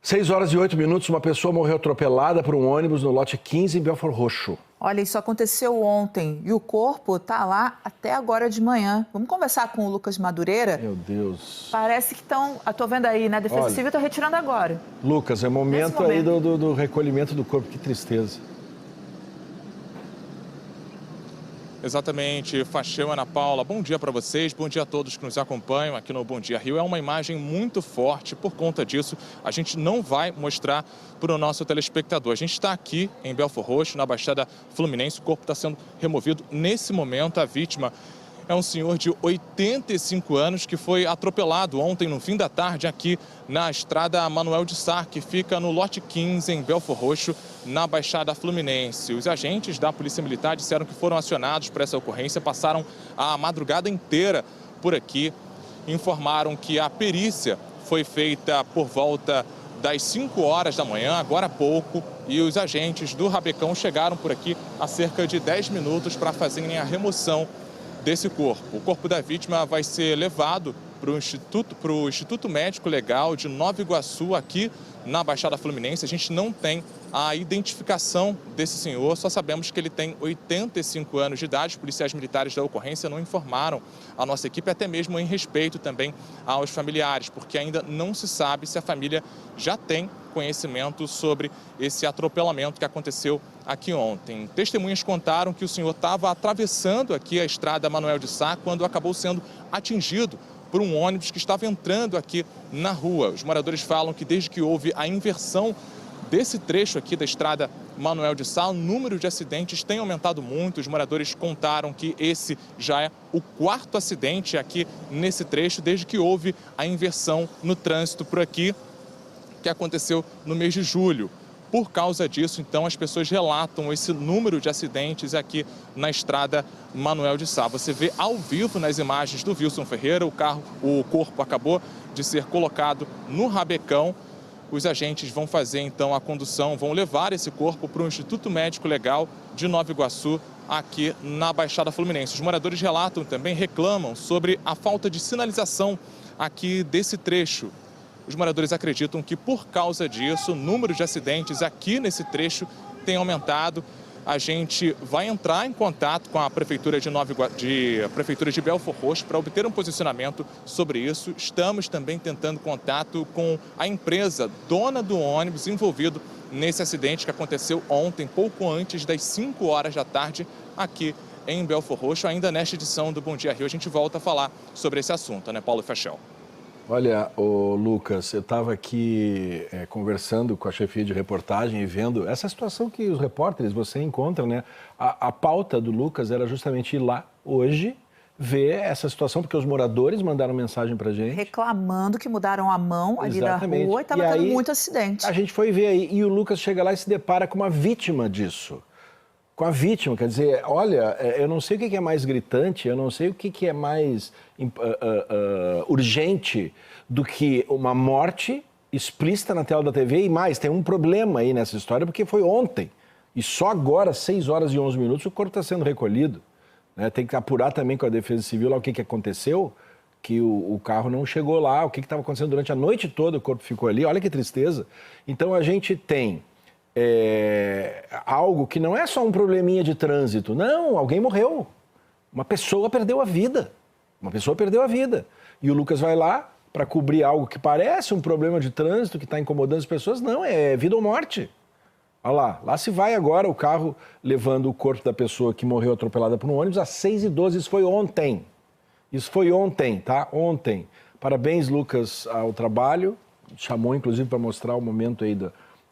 6h08, uma pessoa morreu atropelada por um ônibus no lote 15 em Belford Roxo. Olha, isso aconteceu ontem e o corpo está lá até agora de manhã. Vamos conversar com o Lucas Madureira? Meu Deus. Parece que estão... Estou vendo aí, né? A Defesa Civil está retirando agora. Lucas, é momento aí do recolhimento do corpo. Que tristeza. Exatamente, Facheu, Ana Paula, bom dia para vocês, bom dia a todos que nos acompanham aqui no Bom Dia Rio. É uma imagem muito forte, por conta disso a gente não vai mostrar para o nosso telespectador. A gente está aqui em Belford Roxo, na Baixada Fluminense, o corpo está sendo removido nesse momento. A vítima é um senhor de 85 anos que foi atropelado ontem no fim da tarde aqui na estrada Manuel de Sá, que fica no lote 15 em Belford Roxo, na Baixada Fluminense. Os agentes da Polícia Militar disseram que foram acionados por essa ocorrência, passaram a madrugada inteira por aqui, informaram que a perícia foi feita por volta das 5 horas da manhã, agora há pouco, e os agentes do Rabecão chegaram por aqui há cerca de 10 minutos para fazerem a remoção desse corpo. O corpo da vítima vai ser levado para o Instituto Médico Legal de Nova Iguaçu, aqui na Baixada Fluminense. A gente não tem a identificação desse senhor, só sabemos que ele tem 85 anos de idade. Os policiais militares da ocorrência não informaram a nossa equipe, até mesmo em respeito também aos familiares, porque ainda não se sabe se a família já tem conhecimento sobre esse atropelamento que aconteceu aqui ontem. Testemunhas contaram que o senhor estava atravessando aqui a estrada Manuel de Sá quando acabou sendo atingido por um ônibus que estava entrando aqui na rua. Os moradores falam que desde que houve a inversão desse trecho aqui da estrada Manuel de Sá, o número de acidentes tem aumentado muito. Os moradores contaram que esse já é o 4º acidente aqui nesse trecho, desde que houve a inversão no trânsito por aqui, que aconteceu no mês de julho. Por causa disso, então, as pessoas relatam esse número de acidentes aqui na estrada Manuel de Sá. Você vê ao vivo nas imagens do Wilson Ferreira, o corpo acabou de ser colocado no Rabecão. Os agentes vão fazer, então, a condução, vão levar esse corpo para o Instituto Médico Legal de Nova Iguaçu, aqui na Baixada Fluminense. Os moradores relatam também, reclamam sobre a falta de sinalização aqui desse trecho. Os moradores acreditam que, por causa disso, o número de acidentes aqui nesse trecho tem aumentado. A gente vai entrar em contato com a Prefeitura de Belford Roxo para obter um posicionamento sobre isso. Estamos também tentando contato com a empresa dona do ônibus envolvido nesse acidente que aconteceu ontem, pouco antes das 5 horas da tarde, aqui em Belford Roxo. Ainda nesta edição do Bom Dia Rio, a gente volta a falar sobre esse assunto, né, Paulo Fachel? Olha, Lucas, eu estava aqui conversando com a chefia de reportagem e vendo essa situação que os repórteres, você encontra, né? A pauta do Lucas era justamente ir lá hoje ver essa situação, porque os moradores mandaram mensagem pra gente. Reclamando que mudaram a mão ali da rua e estava tendo muito acidente. A gente foi ver aí e o Lucas chega lá e se depara com uma vítima disso. Com a vítima, quer dizer, olha, eu não sei o que é mais gritante, eu não sei o que é mais urgente do que uma morte explícita na tela da TV. E mais, tem um problema aí nessa história, porque foi ontem. E só agora, 6h11, o corpo está sendo recolhido. Né? Tem que apurar também com a Defesa Civil lá o que aconteceu, que o carro não chegou lá, o que estava acontecendo durante a noite toda, o corpo ficou ali. Olha que tristeza. Então a gente tem algo que não é só um probleminha de trânsito. Não, alguém morreu. Uma pessoa perdeu a vida. Uma pessoa perdeu a vida. E o Lucas vai lá para cobrir algo que parece um problema de trânsito que está incomodando as pessoas. Não, é vida ou morte. Olha lá se vai agora o carro levando o corpo da pessoa que morreu atropelada por um ônibus às 6h12. Isso foi ontem. Isso foi ontem, tá? Ontem. Parabéns, Lucas, ao trabalho. Chamou, inclusive, para mostrar o momento aí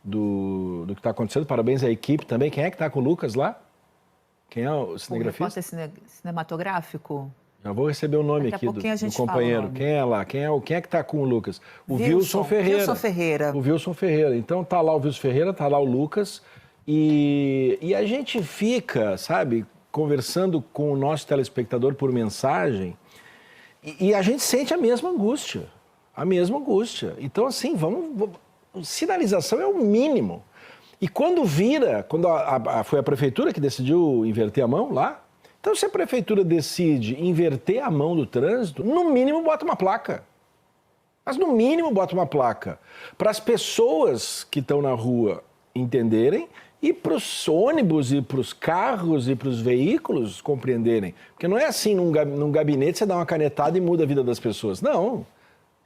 do que está acontecendo. Parabéns à equipe também. Quem é que está com o Lucas lá? Quem é o cinegrafista? O repórter cinematográfico? Já vou receber o nome aqui do companheiro. Quem é lá? Quem é que está com o Lucas? O Wilson Ferreira. Wilson Ferreira. O Wilson Ferreira. Então tá lá o Wilson Ferreira, tá lá o Lucas. E a gente fica, sabe, conversando com o nosso telespectador por mensagem e a gente sente a mesma angústia. A mesma angústia. Então, assim, sinalização é o mínimo. E quando foi a prefeitura que decidiu inverter a mão lá, então se a prefeitura decide inverter a mão do trânsito, no mínimo bota uma placa. Mas no mínimo bota uma placa para as pessoas que estão na rua entenderem e para os ônibus e para os carros e para os veículos compreenderem. Porque não é assim, num gabinete você dá uma canetada e muda a vida das pessoas. Não,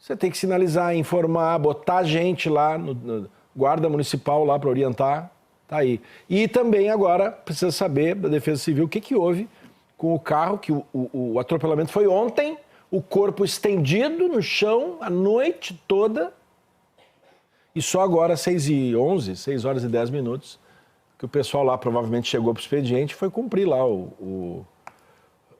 você tem que sinalizar, informar, botar gente lá, no guarda municipal lá para orientar, tá aí. E também agora precisa saber da Defesa Civil o que houve com o carro, que o atropelamento foi ontem, o corpo estendido no chão a noite toda e só agora 6h11, 6 horas e 10 minutos, que o pessoal lá provavelmente chegou para o expediente e foi cumprir lá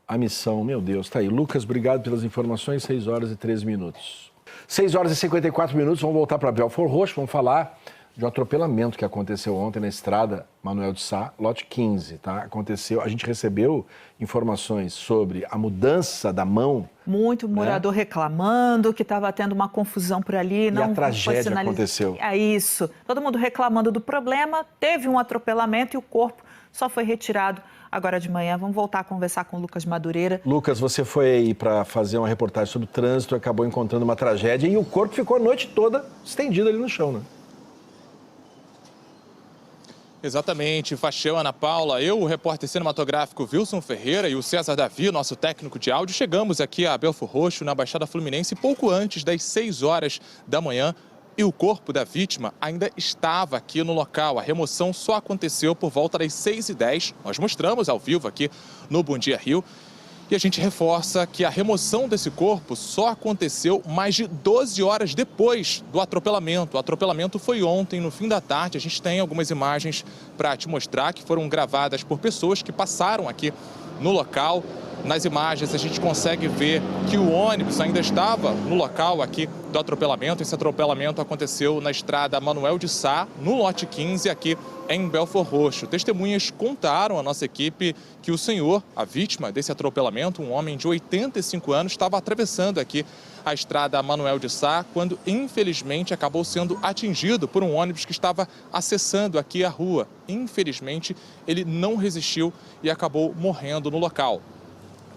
a missão. Meu Deus, tá aí. Lucas, obrigado pelas informações, 6 horas e 13 minutos. 6 horas e 54 minutos, vamos voltar para Belford Roxo, vamos falar de um atropelamento que aconteceu ontem na estrada Manuel de Sá, lote 15, tá? Aconteceu, a gente recebeu informações sobre a mudança da mão. Muito morador reclamando que estava tendo uma confusão por ali. E a tragédia aconteceu. É isso. Todo mundo reclamando do problema, teve um atropelamento e o corpo só foi retirado agora de manhã. Vamos voltar a conversar com o Lucas Madureira. Lucas, você foi aí para fazer uma reportagem sobre o trânsito, acabou encontrando uma tragédia e o corpo ficou a noite toda estendido ali no chão, né? Exatamente, Fachel, Ana Paula, eu, o repórter cinematográfico Wilson Ferreira e o César Davi, nosso técnico de áudio, chegamos aqui a Belford Roxo, na Baixada Fluminense, pouco antes das 6 horas da manhã e o corpo da vítima ainda estava aqui no local. A remoção só aconteceu por volta das 6h10, nós mostramos ao vivo aqui no Bom Dia Rio. E a gente reforça que a remoção desse corpo só aconteceu mais de 12 horas depois do atropelamento. O atropelamento foi ontem, no fim da tarde. A gente tem algumas imagens para te mostrar que foram gravadas por pessoas que passaram aqui no local. Nas imagens a gente consegue ver que o ônibus ainda estava no local aqui do atropelamento. Esse atropelamento aconteceu na estrada Manuel de Sá, no lote 15, aqui em Belford Roxo. Testemunhas contaram à nossa equipe que o senhor, a vítima desse atropelamento, um homem de 85 anos, estava atravessando aqui a estrada Manuel de Sá, quando infelizmente acabou sendo atingido por um ônibus que estava acessando aqui a rua. Infelizmente, ele não resistiu e acabou morrendo no local.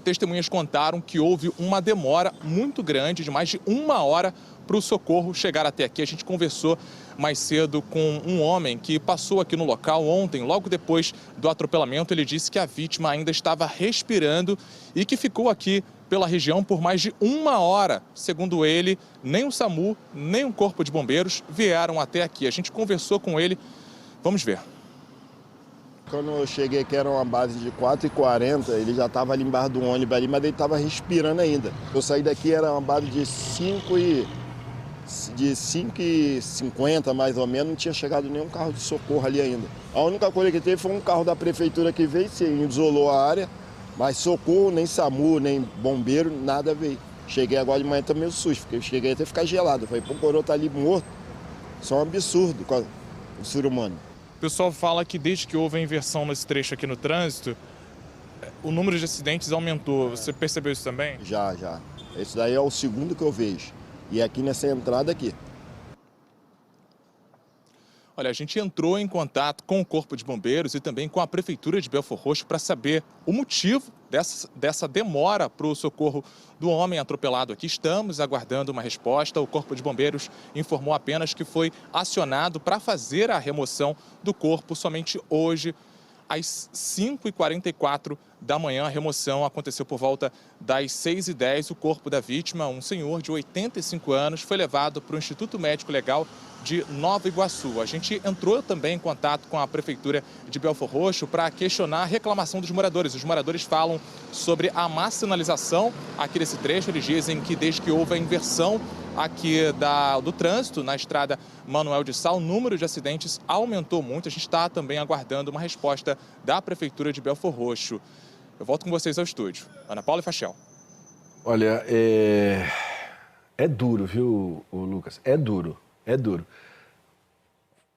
Testemunhas contaram que houve uma demora muito grande, de mais de 1 hora, para o socorro chegar até aqui. A gente conversou mais cedo com um homem que passou aqui no local ontem, logo depois do atropelamento. Ele disse que a vítima ainda estava respirando e que ficou aqui pela região por mais de 1 hora. Segundo ele, nem o SAMU, nem o Corpo de Bombeiros vieram até aqui. A gente conversou com ele. Vamos ver. Quando eu cheguei aqui era uma base de 4h40, ele já estava ali embaixo do ônibus ali, mas ele estava respirando ainda. Eu saí daqui, era uma base de 5h50 mais ou menos, não tinha chegado nenhum carro de socorro ali ainda. A única coisa que teve foi um carro da prefeitura que veio, se isolou a área, mas socorro, nem SAMU, nem bombeiro, nada veio. Cheguei agora de manhã também meio susto, porque eu cheguei até a ficar gelado. Falei, pô, o coroa tá ali morto. Isso é um absurdo com o ser humano. O pessoal fala que desde que houve a inversão nesse trecho aqui no trânsito, o número de acidentes aumentou. Você percebeu isso também? Já. Esse daí é o segundo que eu vejo. E aqui nessa entrada aqui. Olha, a gente entrou em contato com o Corpo de Bombeiros e também com a Prefeitura de Belford Roxo para saber o motivo dessa demora para o socorro do homem atropelado aqui. Estamos aguardando uma resposta. O Corpo de Bombeiros informou apenas que foi acionado para fazer a remoção do corpo somente hoje, às 5h44 da manhã. A remoção aconteceu por volta das 6h10. O corpo da vítima, um senhor de 85 anos, foi levado para o Instituto Médico Legal de Nova Iguaçu. A gente entrou também em contato com a Prefeitura de Belford Roxo para questionar a reclamação dos moradores. Os moradores falam sobre a má sinalização aqui nesse trecho. Eles dizem que desde que houve a inversão aqui do trânsito na estrada Manuel de Sá, o número de acidentes aumentou muito. A gente está também aguardando uma resposta da Prefeitura de Belford Roxo. Eu volto com vocês ao estúdio. Ana Paula e Fachel. Olha, é duro, viu, Lucas? É duro.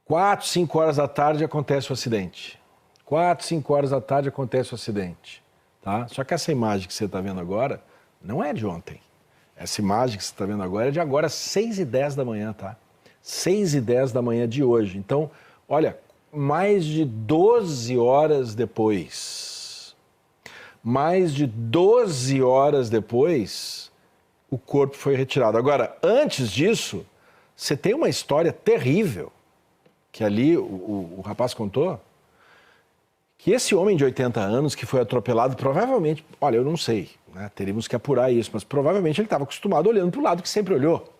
4, 5 horas da tarde acontece o acidente. 4, 5 horas da tarde acontece o acidente. Tá? Só que essa imagem que você está vendo agora não é de ontem. Essa imagem que você está vendo agora é de agora, 6h10 da manhã, tá? 6h10 da manhã de hoje. Então, olha, mais de 12 horas depois, o corpo foi retirado. Agora, antes disso, você tem uma história terrível, que ali o rapaz contou, que esse homem de 80 anos que foi atropelado, provavelmente, olha, eu não sei, né? Teríamos que apurar isso, mas provavelmente ele estava acostumado olhando para o lado que sempre olhou.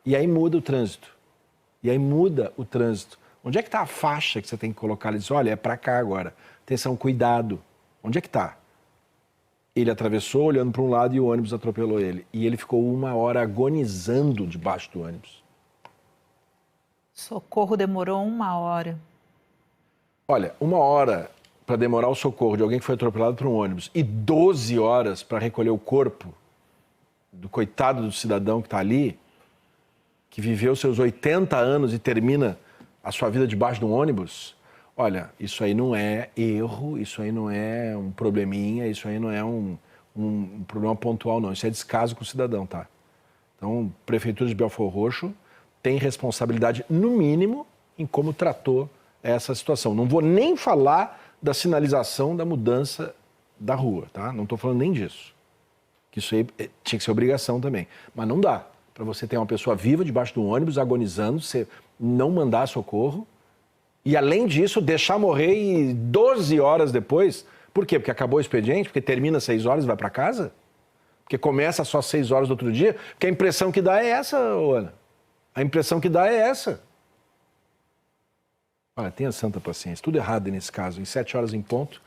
E aí muda o trânsito. Onde é que está a faixa que você tem que colocar? Ele diz, olha, é para cá agora. Atenção, cuidado. Onde é que está? Ele atravessou olhando para um lado e o ônibus atropelou ele. E ele ficou 1 hora agonizando debaixo do ônibus. Socorro demorou 1 hora. Olha, 1 hora para demorar o socorro de alguém que foi atropelado por um ônibus e 12 horas para recolher o corpo do coitado do cidadão que está ali, que viveu seus 80 anos e termina a sua vida debaixo de um ônibus, olha, isso aí não é erro, isso aí não é um probleminha, isso aí não é um problema pontual, não. Isso é descaso com o cidadão, tá? Então, a Prefeitura de Belford Roxo tem responsabilidade, no mínimo, em como tratou essa situação. Não vou nem falar da sinalização da mudança da rua, tá? Não estou falando nem disso. Que isso aí tinha que ser obrigação também. Mas não dá para você ter uma pessoa viva debaixo de um ônibus, agonizando, você não mandar socorro e, além disso, deixar morrer e 12 horas depois. Por quê? Porque acabou o expediente? Porque termina às 6 horas e vai para casa? Porque começa só às 6 horas do outro dia? Porque a impressão que dá é essa, Ana. A impressão que dá é essa. Olha, tenha santa paciência. Tudo errado nesse caso. Em 7 horas em ponto,